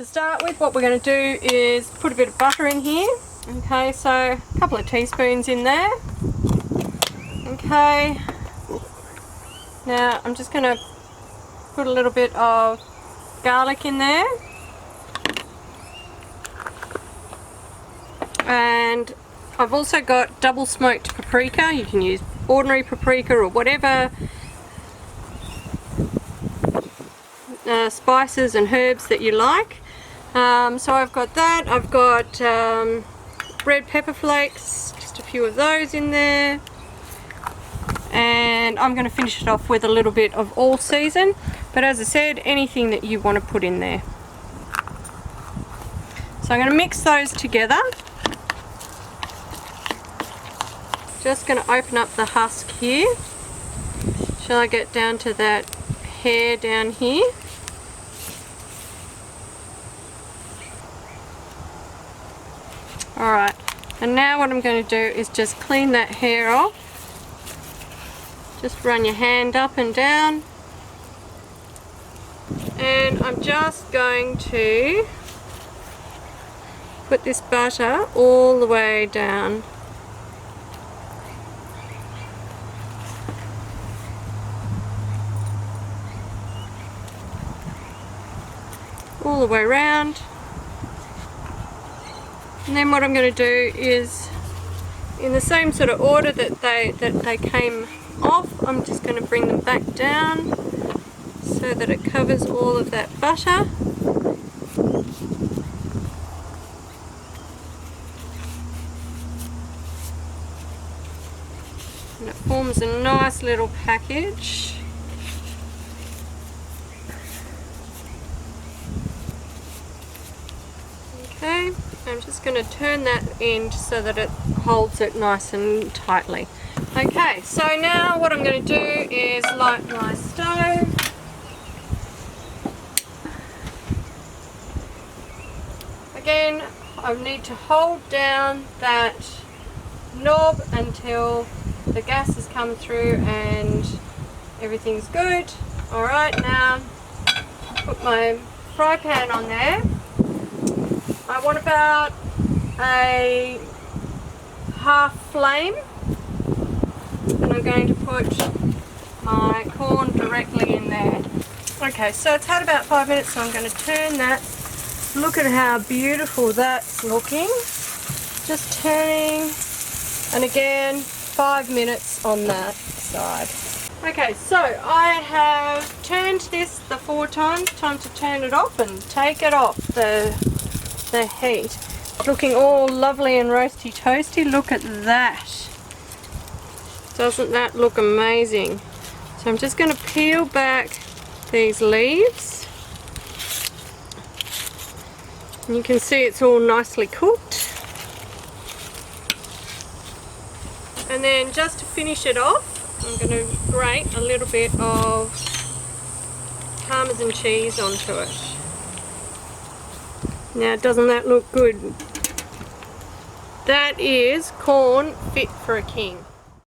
To start with, what we're going to do is put a bit of butter in here. Okay, so a couple of teaspoons in there. Okay, now I'm just going to put a little bit of garlic in there. And I've also got double smoked paprika. You can use ordinary paprika or whatever spices and herbs that you like. So I've got that. I've got red pepper flakes, just a few of those in there. And I'm going to finish it off with a little bit of all season. But as I said, anything that you want to put in there. So I'm going to mix those together. Just going to open up the husk here. Shall I get down to that hair down here? Alright, and now what I'm going to do is just clean that hair off. Just run your hand up and down. And I'm just going to put this butter all the way down. All the way around. And then what I'm going to do is, in the same sort of order that they came off, I'm just going to bring them back down so that it covers all of that butter. And it forms a nice little package. Okay, I'm just going to turn that in so that it holds it nice and tightly. Okay, so now what I'm going to do is light my stove. Again, I need to hold down that knob until the gas has come through and everything's good. Alright, now put my fry pan on there. I want about a half flame, and I'm going to put my corn directly in there. Okay, so it's had about 5 minutes, so I'm going to turn that. Look at how beautiful that's looking. Just turning, and again 5 minutes on that side. Okay, so I have turned this the 4 times. Time to turn it off and take it off the heat. Looking all lovely and roasty toasty. Look at that. Doesn't that look amazing? So I'm just going to peel back these leaves. And you can see it's all nicely cooked. And then just to finish it off, I'm going to grate a little bit of parmesan cheese onto it. Now, doesn't that look good? That is corn fit for a king.